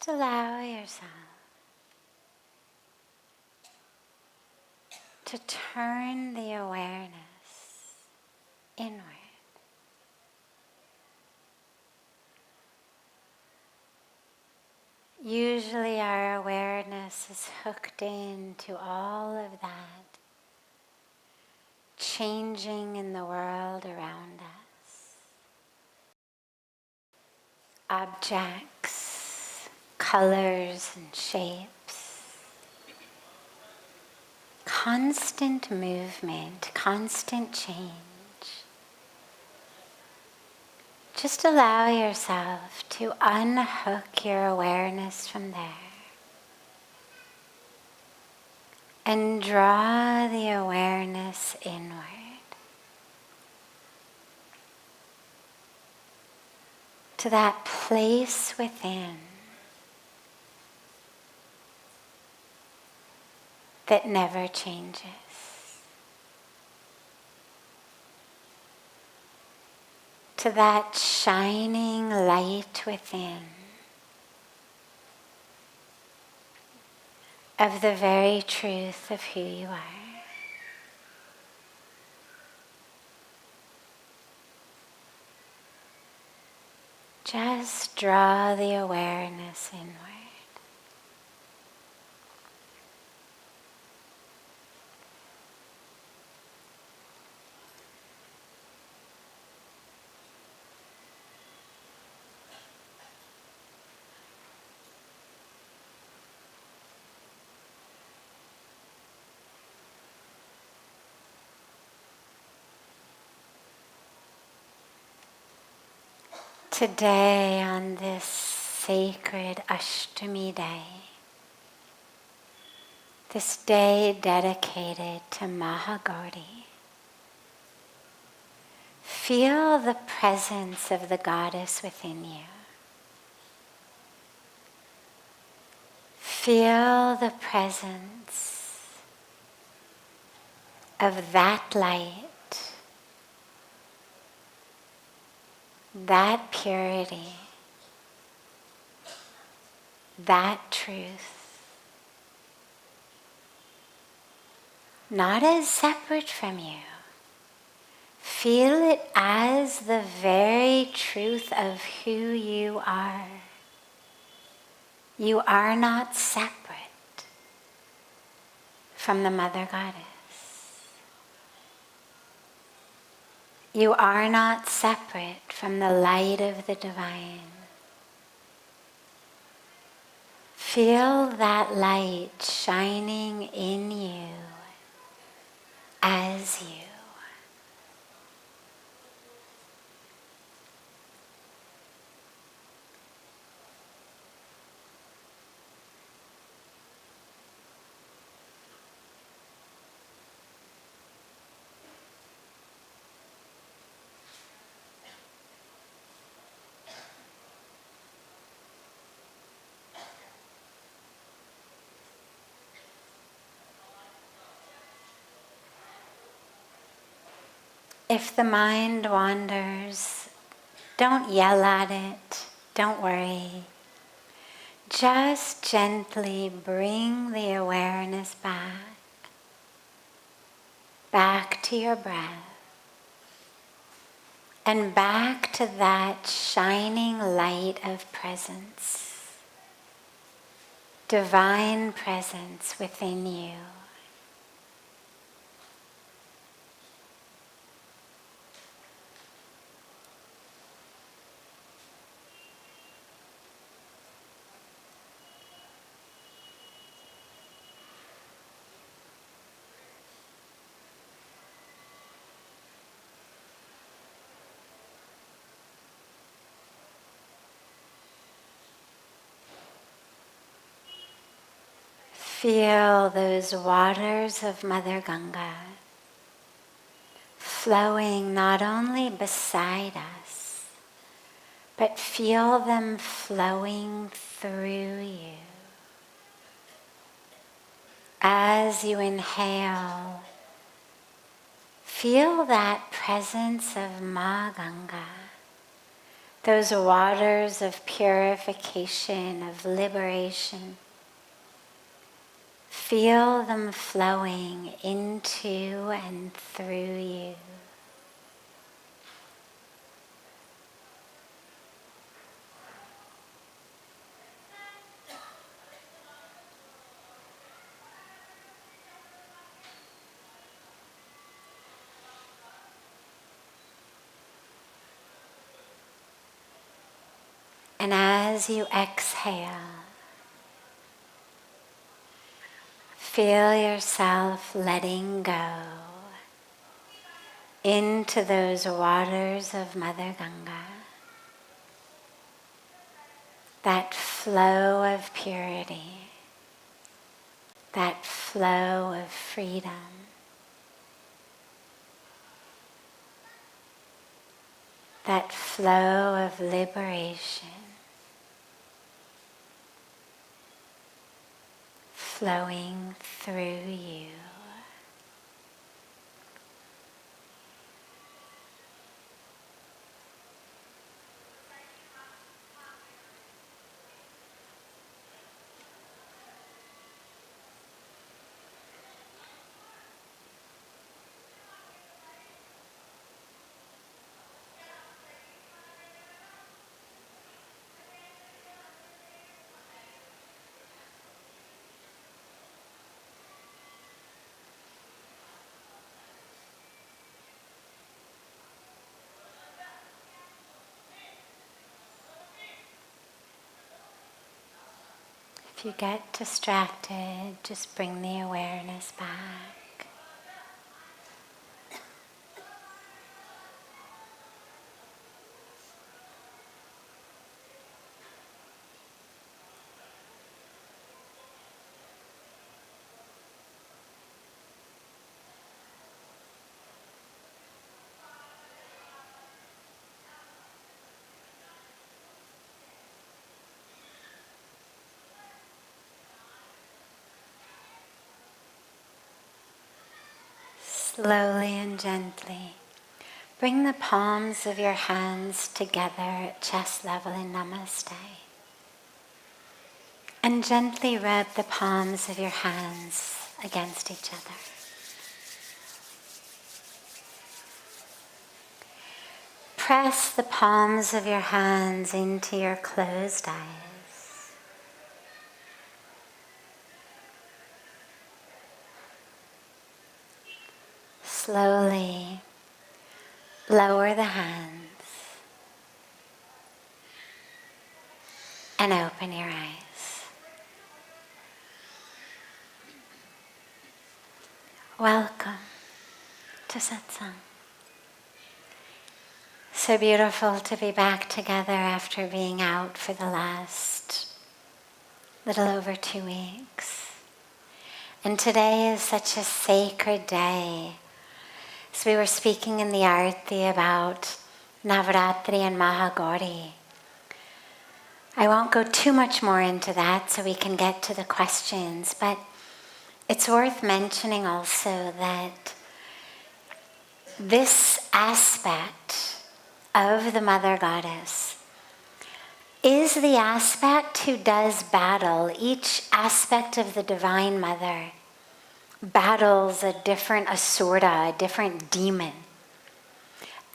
Just allow yourself to turn the awareness inward. Usually our awareness is hooked into all of that changing in the world around us. Objects, colors and shapes. Constant movement, constant change. Just allow yourself to unhook your awareness from there and draw the awareness inward. To that place within that never changes. To that shining light within of the very truth of who you are. Just draw the awareness inward. Today, on this sacred Ashtami day, this day dedicated to Mahagauri, feel the presence of the goddess within you. Feel the presence of that light, that purity, that truth, not as separate from you. Feel it as the very truth of who you are. You are not separate from the Mother Goddess. You are not separate from the light of the divine. Feel that light shining in you as you. If the mind wanders, don't yell at it, don't worry. Just gently bring the awareness back to your breath, and back to that shining light of presence, divine presence within you. Feel those waters of Mother Ganga flowing not only beside us, but feel them flowing through you. As you inhale, feel that presence of Ma Ganga those waters of purification, of liberation. Feel them flowing into and through you. And as you exhale, feel yourself letting go into those waters of Mother Ganga, that flow of purity, that flow of freedom, that flow of liberation, flowing through you. If you get distracted, just bring the awareness back. Slowly and gently, bring the palms of your hands together at chest level in Namaste. And gently rub the palms of your hands against each other. Press the palms of your hands into your closed eyes. Slowly lower the hands and open your eyes. Welcome to Satsang. So beautiful to be back together after being out for the last little over 2 weeks. And today is such a sacred day. So we were speaking in the Arati about Navaratri and Mahagauri. I won't go too much more into that so we can get to the questions, but it's worth mentioning also that this aspect of the Mother Goddess is the aspect who does battle. Each aspect of the Divine Mother battles a different asura, a different demon.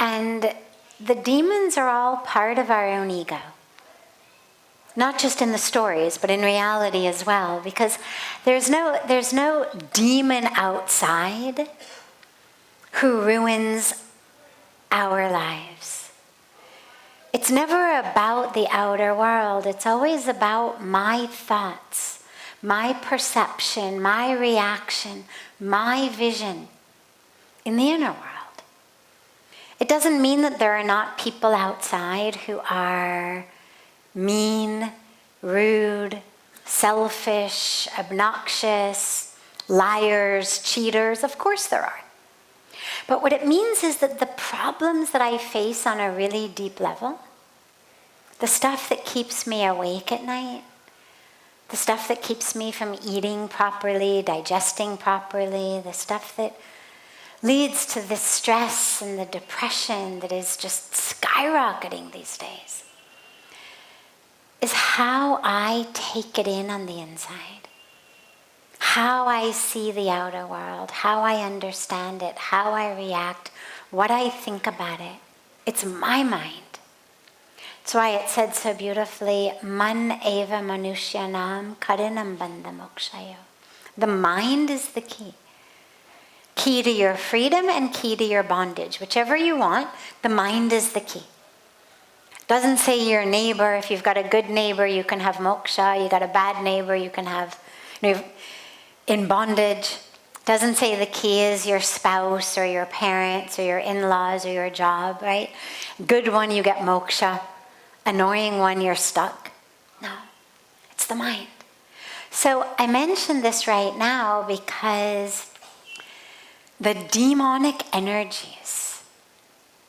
And the demons are all part of our own ego. Not just in the stories, but in reality as well, because there's no demon outside who ruins our lives. It's never about the outer world. It's always about my thoughts, my perception, my reaction, my vision in the inner world. It doesn't mean that there are not people outside who are mean, rude, selfish, obnoxious, liars, cheaters. Of course there are. But what it means is that the problems that I face on a really deep level, the stuff that keeps me awake at night, the stuff that keeps me from eating properly, digesting properly, the stuff that leads to this stress and the depression that is just skyrocketing these days is how I take it in on the inside, how I see the outer world, how I understand it, how I react, what I think about it. It's my mind. That's why it said so beautifully, Man eva manushyanam karinam bandha mokshayo. The mind is the key. Key to your freedom and key to your bondage. Whichever you want, the mind is the key. Doesn't say your neighbor. If you've got a good neighbor, you can have moksha. You got a bad neighbor, you can have in bondage. Doesn't say the key is your spouse or your parents or your in-laws or your job, right? Good one, you get moksha. Annoying one, you're stuck. No, it's the mind. So I mention this right now because the demonic energies,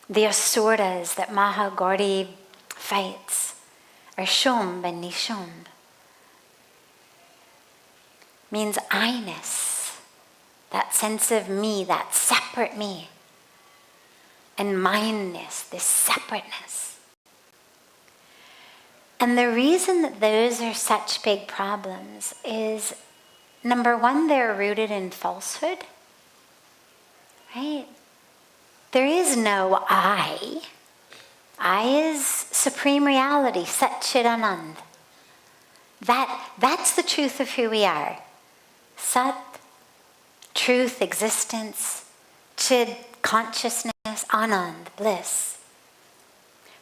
the asuras that Mahagauri fights, are Shumb and Nishumb. Means I-ness, that sense of me, that separate me, and mindness, this separateness. And the reason that those are such big problems is, number one, they're rooted in falsehood, right? There is no I. I is supreme reality, Sat Chit Anand. That's the truth of who we are. Sat, truth, existence, Chid, consciousness, Anand, bliss.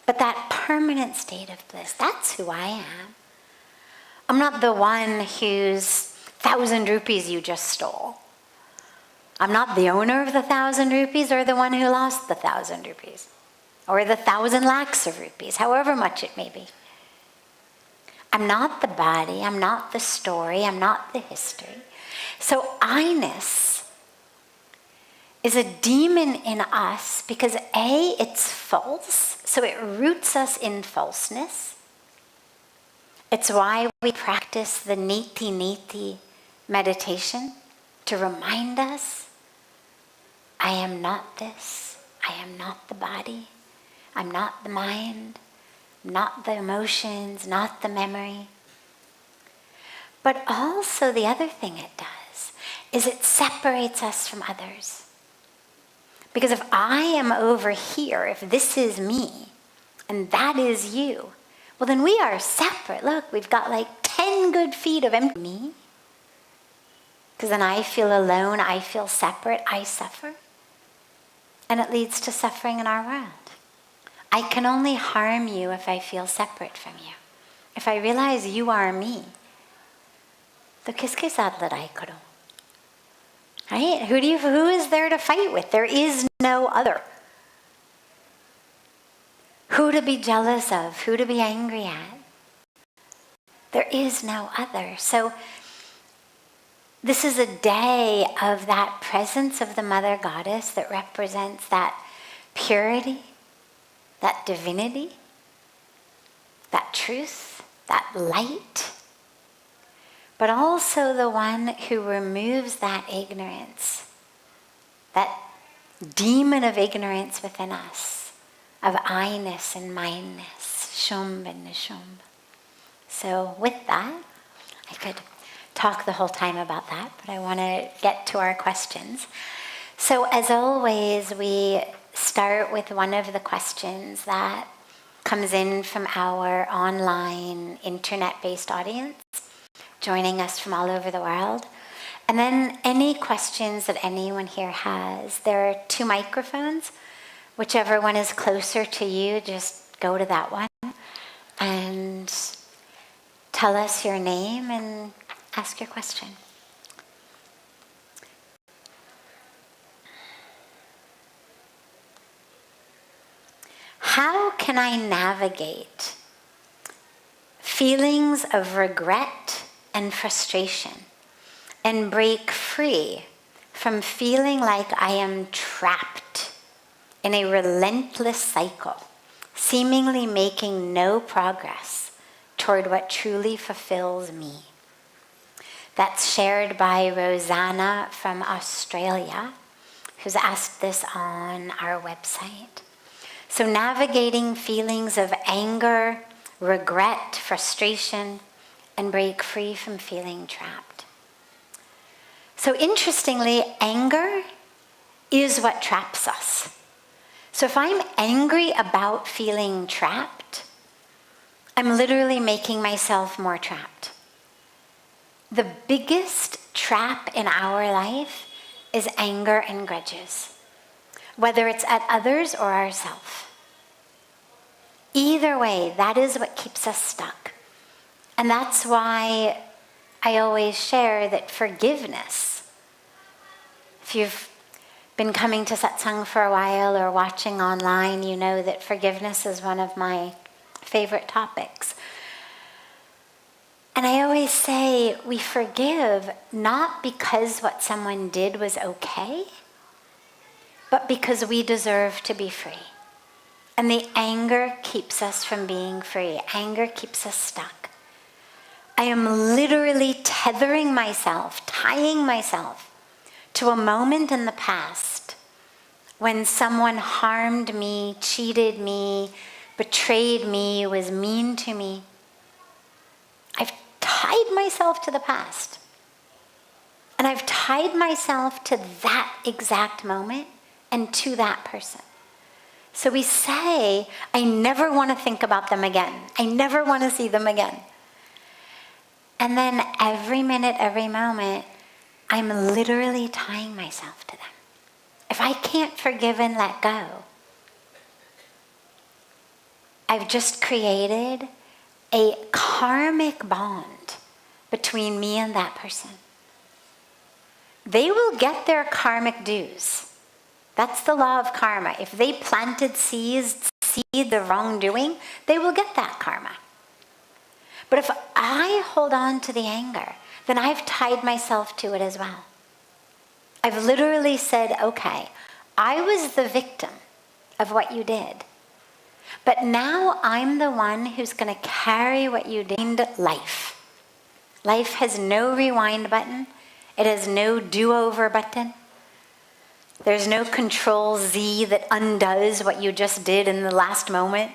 But that permanent state of bliss, that's who I am. I'm not the one whose 1,000 rupees you just stole. I'm not the owner of the 1,000 rupees or the one who lost the 1,000 rupees. Or the 1,000 lakhs of rupees, however much it may be. I'm not the body, I'm not the story, I'm not the history. So I-ness is a demon in us because A, it's false, so it roots us in falseness. It's why we practice the niti meditation to remind us, I am not this, I am not the body, I'm not the mind, not the emotions, not the memory. But also the other thing it does is it separates us from others. Because if I am over here, if this is me, and that is you, well then we are separate. Look, we've got like 10 good feet of empty me. Because then I feel alone, I feel separate, I suffer. And it leads to suffering in our world. I can only harm you if I feel separate from you. If I realize you are me, to kiske saath ladai karo? Right? Who is there to fight with? There is no other. Who to be jealous of? Who to be angry at? There is no other. So this is a day of that presence of the Mother Goddess that represents that purity, that divinity, that truth, that light, but also the one who removes that ignorance, that demon of ignorance within us, of I-ness and mindness, Shumb and Nishumb. So with that, I could talk the whole time about that, but I want to get to our questions. So as always, we start with one of the questions that comes in from our online internet-based audience, joining us from all over the world. And then any questions that anyone here has, there are 2 microphones. Whichever one is closer to you, just go to that one and tell us your name and ask your question. How can I navigate feelings of regret and frustration and break free from feeling like I am trapped in a relentless cycle, seemingly making no progress toward what truly fulfills me? That's shared by Rosanna from Australia, who's asked this on our website. So navigating feelings of anger, regret, frustration, and break free from feeling trapped. So interestingly, anger is what traps us. So if I'm angry about feeling trapped, I'm literally making myself more trapped. The biggest trap in our life is anger and grudges, whether it's at others or ourselves. Either way, that is what keeps us stuck. And that's why I always share that forgiveness, if you've been coming to satsang for a while or watching online, you know that forgiveness is one of my favorite topics. And I always say we forgive not because what someone did was okay, but because we deserve to be free. And the anger keeps us from being free. Anger keeps us stuck. I am literally tethering myself, tying myself to a moment in the past when someone harmed me, cheated me, betrayed me, was mean to me. I've tied myself to the past. And I've tied myself to that exact moment and to that person. So we say, I never want to think about them again. I never want to see them again. And then every minute, every moment, I'm literally tying myself to them. If I can't forgive and let go, I've just created a karmic bond between me and that person. They will get their karmic dues. That's the law of karma. If they planted seeds, the wrongdoing, they will get that karma. But if I hold on to the anger, then I've tied myself to it as well. I've literally said, okay, I was the victim of what you did. But now I'm the one who's going to carry what you did. Life. Life has no rewind button. It has no do-over button. There's no Control Z that undoes what you just did in the last moment.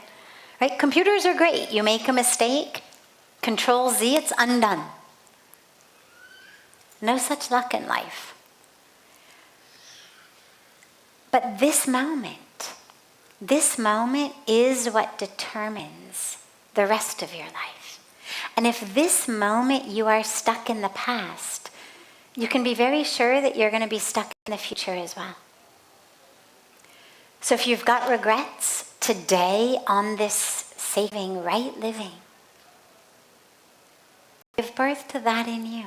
Right? Computers are great. You make a mistake, Control Z, it's undone. No such luck in life. But this moment is what determines the rest of your life. And if this moment you are stuck in the past, you can be very sure that you're going to be stuck in the future as well. So if you've got regrets today on this saving, right living, give birth to that in you.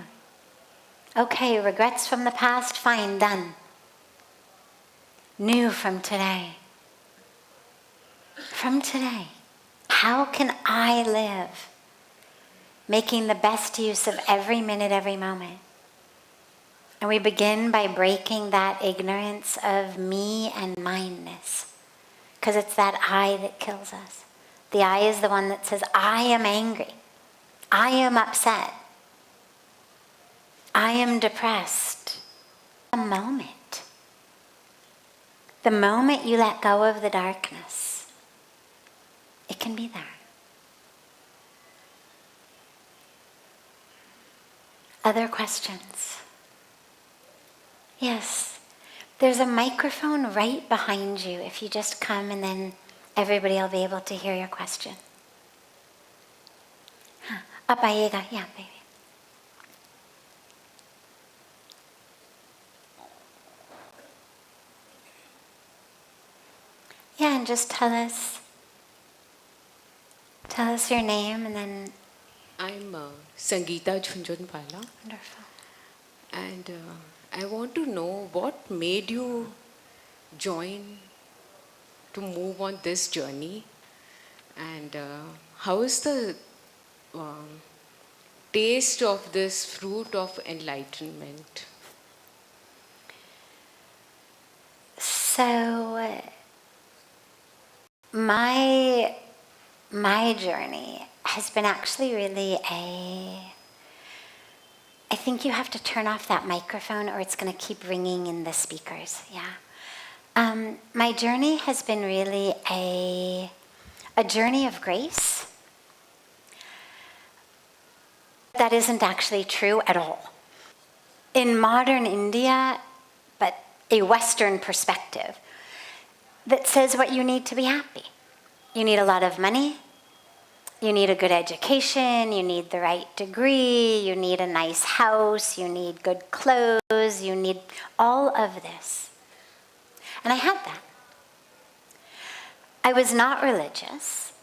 Okay, regrets from the past, fine, done. New from today. From today, how can I live making the best use of every minute, every moment? And we begin by breaking that ignorance of me and mineness, because it's that I that kills us. The I is the one that says, I am angry. I am upset. I am depressed. The moment you let go of the darkness, it can be there. Other questions? Yes. There's a microphone right behind you. If you just come and then everybody will be able to hear your question. Up, Ayega. Yeah, baby. Yeah, and just tell us your name and then... I'm Sangeeta Junjunpala. Wonderful. And I want to know what made you join to move on this journey, and how is the taste of this fruit of enlightenment? So my journey has been actually really I think you have to turn off that microphone or it's going to keep ringing in the speakers, yeah. My journey has been really a journey of grace. That isn't actually true at all. In modern India, but a Western perspective, that says what you need to be happy. You need a lot of money, you need a good education, you need the right degree, you need a nice house, you need good clothes, you need all of this. And I had that. I was not religious.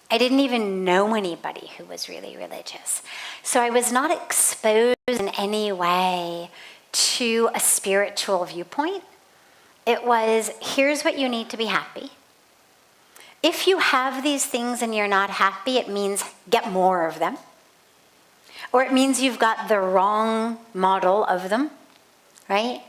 I didn't even know anybody who was really religious. So I was not exposed in any way to a spiritual viewpoint. It was, here's what you need to be happy. If you have these things and you're not happy, it means get more of them. Or it means you've got the wrong model of them, right?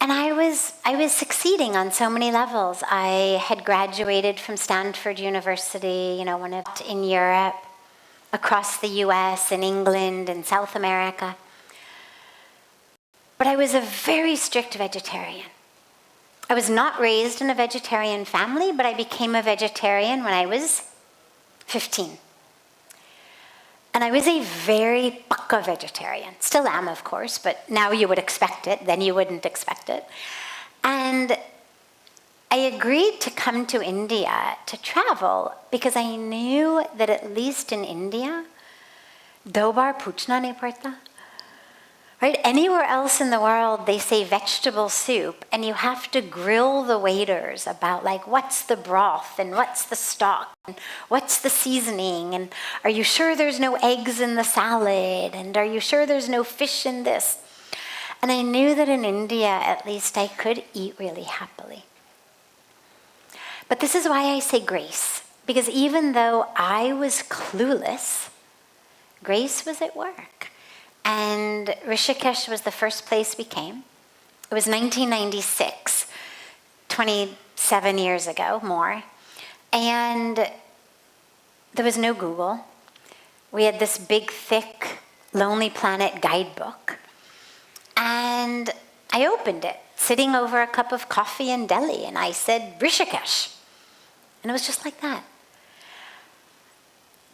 And I was succeeding on so many levels. I had graduated from Stanford University, in Europe, across the US, in England, and South America. But I was a very strict vegetarian. I was not raised in a vegetarian family, but I became a vegetarian when I was 15. And I was a very pukka vegetarian. Still am, of course, but now you would expect it, then you wouldn't expect it. And I agreed to come to India to travel because I knew that at least in India, do bar puchna nahi padta. Right? Anywhere else in the world, they say vegetable soup, and you have to grill the waiters about what's the broth, and what's the stock, and what's the seasoning, and are you sure there's no eggs in the salad, and are you sure there's no fish in this? And I knew that in India, at least, I could eat really happily. But this is why I say grace, because even though I was clueless, grace was at work. And Rishikesh was the first place we came. It was 1996, 27 years ago, more. And there was no Google. We had this big, thick, Lonely Planet guidebook. And I opened it, sitting over a cup of coffee in Delhi, and I said, Rishikesh. And it was just like that.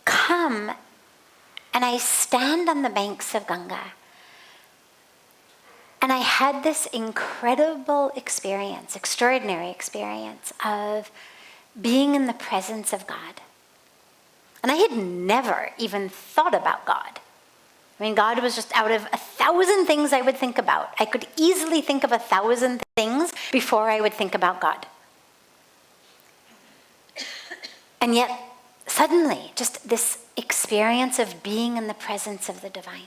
Come. And I stand on the banks of Ganga. And I had this incredible experience, extraordinary experience of being in the presence of God. And I had never even thought about God. I mean, God was just out of 1,000 things I would think about. I could easily think of 1,000 things before I would think about God. And yet, suddenly, just this experience of being in the presence of the divine.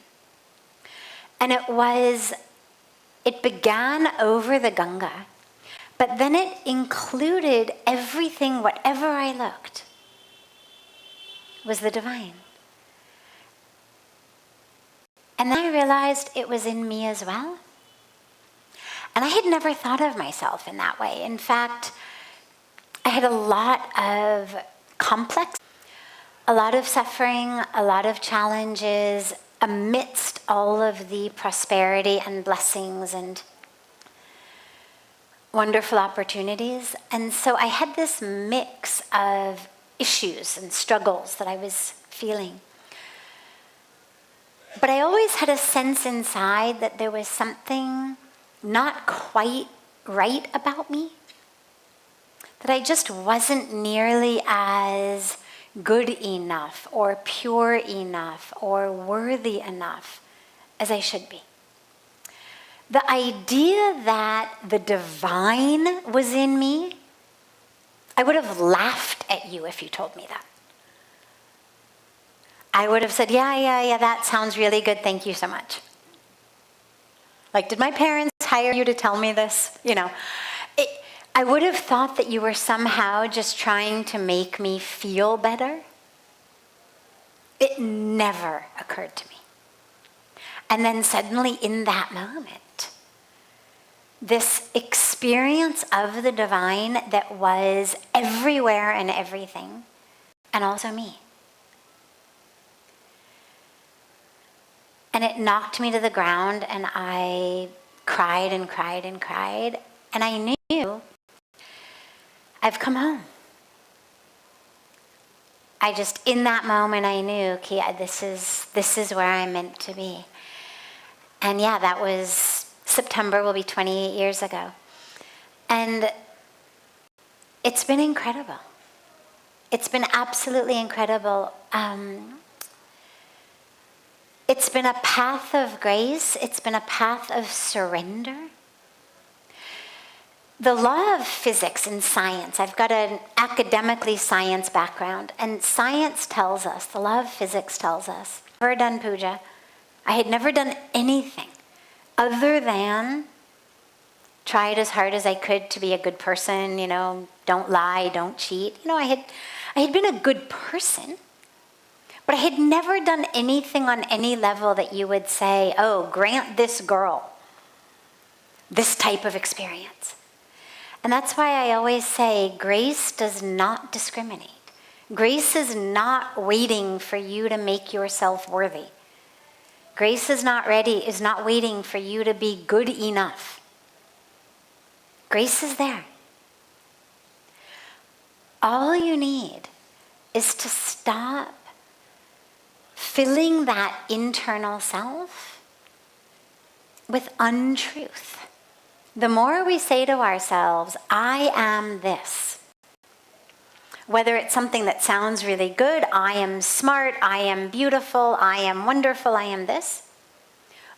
And it began over the Ganga, but then it included everything, whatever I looked, was the divine. And then I realized it was in me as well. And I had never thought of myself in that way. In fact, I had a lot of complex, a lot of suffering, a lot of challenges amidst all of the prosperity and blessings and wonderful opportunities. And so I had this mix of issues and struggles that I was feeling. But I always had a sense inside that there was something not quite right about me, that I just wasn't nearly as good enough or pure enough or worthy enough as I should be. The idea that the divine was in me, I would have laughed at you if you told me that. I would have said, yeah, that sounds really good, thank you so much. Did my parents hire you to tell me this? I would have thought that you were somehow just trying to make me feel better. It never occurred to me. And then suddenly in that moment, this experience of the divine that was everywhere and everything, and also me. And it knocked me to the ground, and I cried and cried and cried. And I knew I've come home. I just, in that moment, I knew, okay, this is where I'm meant to be. And yeah, that was September, will be 28 years ago. And it's been incredible. It's been absolutely incredible. It's been a path of grace. It's been a path of surrender. The law of physics and science, I've got an academically science background, and science tells us, the law of physics tells us, I've never done puja. I had never done anything other than tried as hard as I could to be a good person, don't lie, don't cheat. I had been a good person, but I had never done anything on any level that you would say, oh, grant this girl this type of experience. And that's why I always say grace does not discriminate. Grace is not waiting for you to make yourself worthy. Grace is not waiting for you to be good enough. Grace is there. All you need is to stop filling that internal self with untruth. The more we say to ourselves, I am this, whether it's something that sounds really good, I am smart, I am beautiful, I am wonderful, I am this,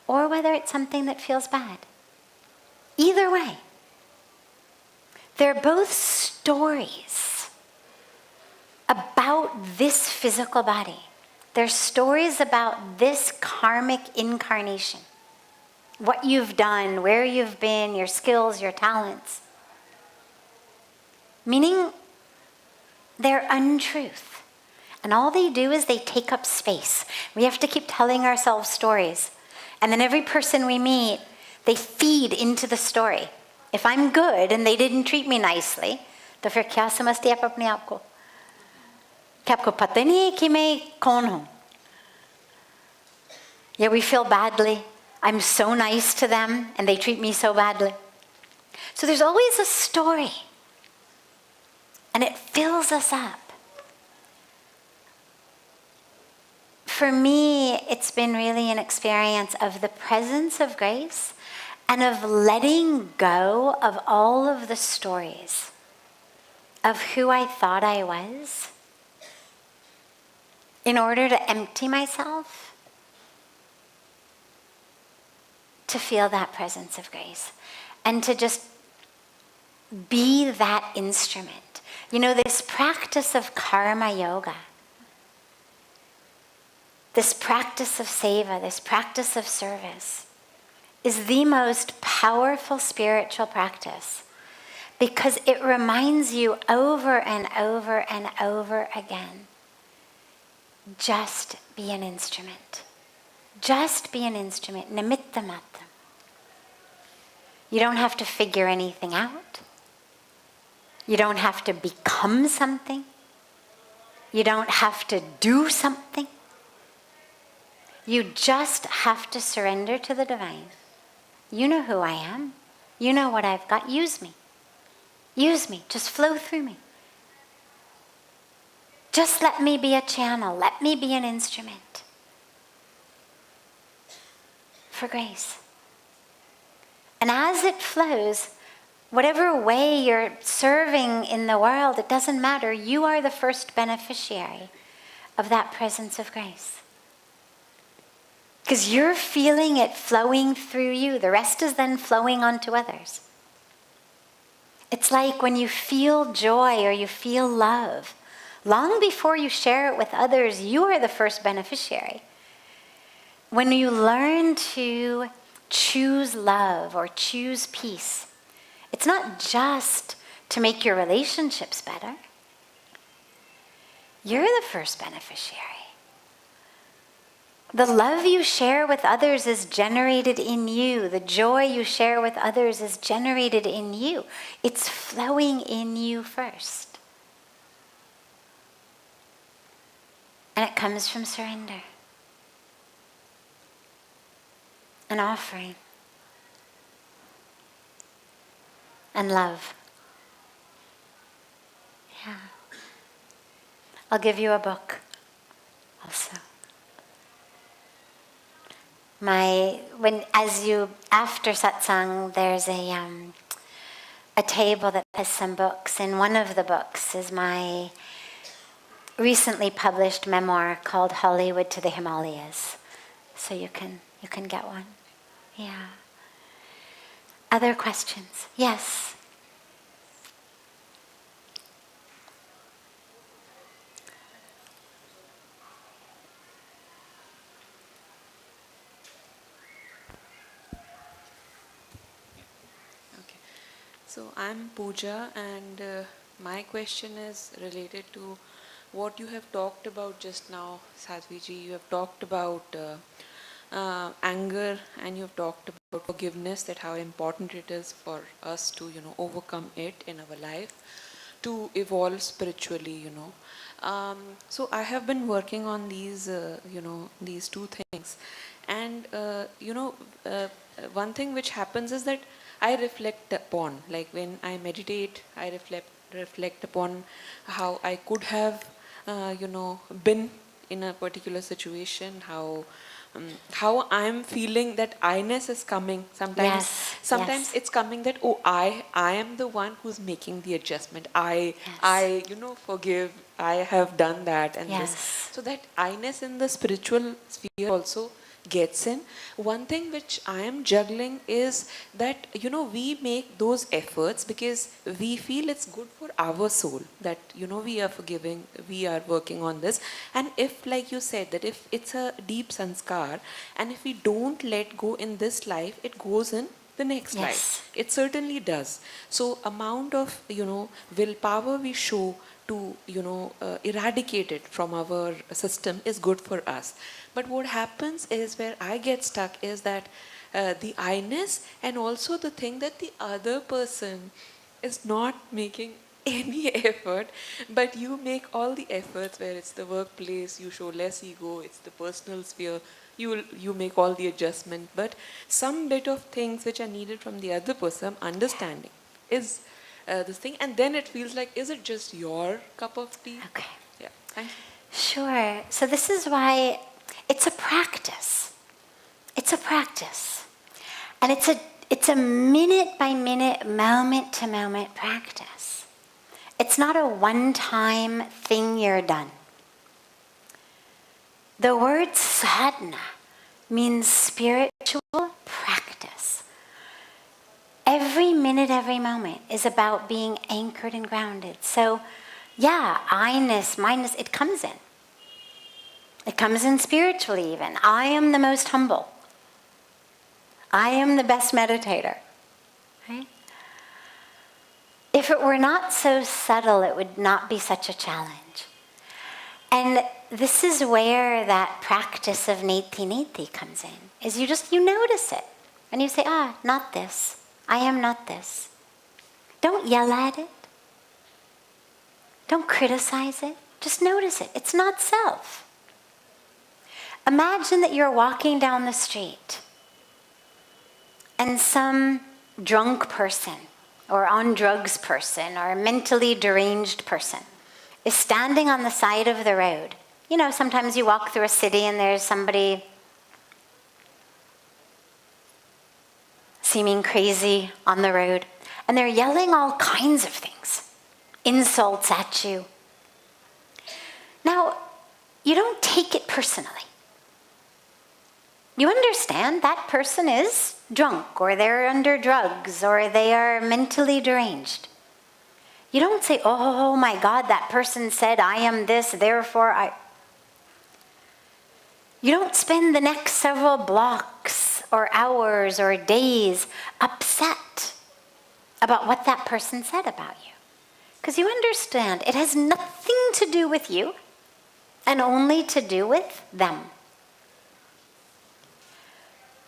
or whether it's something that feels bad. Either way, they're both stories about this physical body. They're stories about this karmic incarnation. What you've done, where you've been, your skills, your talents. Meaning, they're untruth. And all they do is they take up space. We have to keep telling ourselves stories. And then every person we meet, they feed into the story. If I'm good and they didn't treat me nicely, तो फिर क्या समझती आप अपने आप को? कि आपको पता नहीं है कि मैं कौन हूँ? Yeah, we feel badly. I'm so nice to them and they treat me so badly. So there's always a story. And it fills us up. For me, it's been really an experience of the presence of grace and of letting go of all of the stories of who I thought I was in order to empty myself to feel that presence of grace and to just be that instrument. This practice of karma yoga, this practice of seva, this practice of service is the most powerful spiritual practice because it reminds you over and over and over again, just be an instrument. Just be an instrument. Nimitta matra. You don't have to figure anything out. You don't have to become something. You don't have to do something. You just have to surrender to the divine. You know who I am. You know what I've got. Use me. Use me. Just flow through me. Just let me be a channel. Let me be an instrument for grace. And as it flows, whatever way you're serving in the world, it doesn't matter. You are the first beneficiary of that presence of grace. Because you're feeling it flowing through you. The rest is then flowing onto others. It's like when you feel joy or you feel love, long before you share it with others, you are the first beneficiary. When you learn to choose love or choose peace, it's not just to make your relationships better. You're the first beneficiary. The love you share with others is generated in you. The joy you share with others is generated in you. It's flowing in you first. And it comes from surrender. an offering, and love. Yeah. I'll give you a book also. After satsang, there's a table that has some books, and one of the books is my recently published memoir called Hollywood to the Himalayas. So you can get one. Yeah. Other questions? Yes. Okay. So I'm Pooja, and my question is related to what you have talked about just now, Sadhviji. You have talked about anger, and you have talked about forgiveness, that how important it is for us to, overcome it in our life, to evolve spiritually, So I have been working on these two things. And, one thing which happens is that I reflect upon, like when I meditate, I reflect upon how I could have, been in a particular situation, how I'm feeling that I-ness is coming. Sometimes Yes. it's coming that, oh, I am the one who's making the adjustment. Yes. I forgive. I have done that and this. Yes. So that I-ness in the spiritual sphere also gets in. One thing which I am juggling is that, we make those efforts because we feel it's good for our soul, that, we are forgiving, we are working on this. And if, like you said, that if it's a deep sanskar, and if we don't let go in this life, it goes in the next Yes. life. It certainly does. So amount of, willpower we show to, eradicate it from our system is good for us. But what happens is, where I get stuck is that the I-ness, and also the thing that the other person is not making any effort, but you make all the efforts, where it's the workplace, you show less ego, it's the personal sphere, you make all the adjustment, but some bit of things which are needed from the other person, understanding, is this thing, and then it feels like, is it just your cup of tea? Okay. Yeah, thank you. Sure. So this is why it's a practice. It's a practice. And it's a minute by minute, moment to moment practice. It's not a one-time thing you're done. The word sadhana means spiritual practice. Every minute, every moment is about being anchored and grounded. So, yeah, I-ness, mindness, it comes in. It comes in spiritually even. I am the most humble. I am the best meditator. Right? If it were not so subtle, it would not be such a challenge. And this is where that practice of neti comes in, is you notice it. And you say, not this. I am not this. Don't yell at it. Don't criticize it. Just notice it. It's not self. Imagine that you're walking down the street and some drunk person or on drugs person or a mentally deranged person is standing on the side of the road. Sometimes you walk through a city and there's somebody seeming crazy on the road, and they're yelling all kinds of things, insults at you. Now, you don't take it personally. You understand that person is drunk, or they're under drugs, or they are mentally deranged. You don't say, oh my God, that person said I am this, therefore I... You don't spend the next several blocks or hours or days upset about what that person said about you. Because you understand it has nothing to do with you and only to do with them.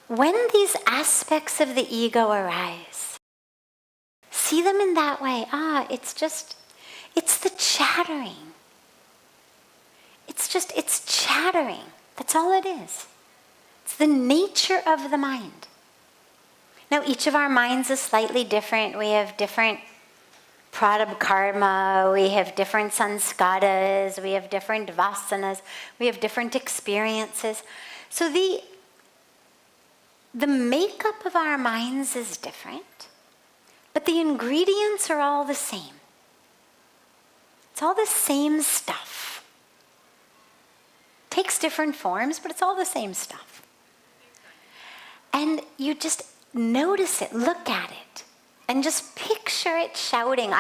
When these aspects of the ego arise, see them in that way. It's the chattering. It's chattering. That's all it is. It's the nature of the mind. Now, each of our minds is slightly different. We have different prarabdha karma, we have different sanskaras, we have different vasanas, we have different experiences. So the makeup of our minds is different, but the ingredients are all the same. It's all the same stuff. Takes different forms, but it's all the same stuff. And you just notice it, look at it, and just picture it shouting,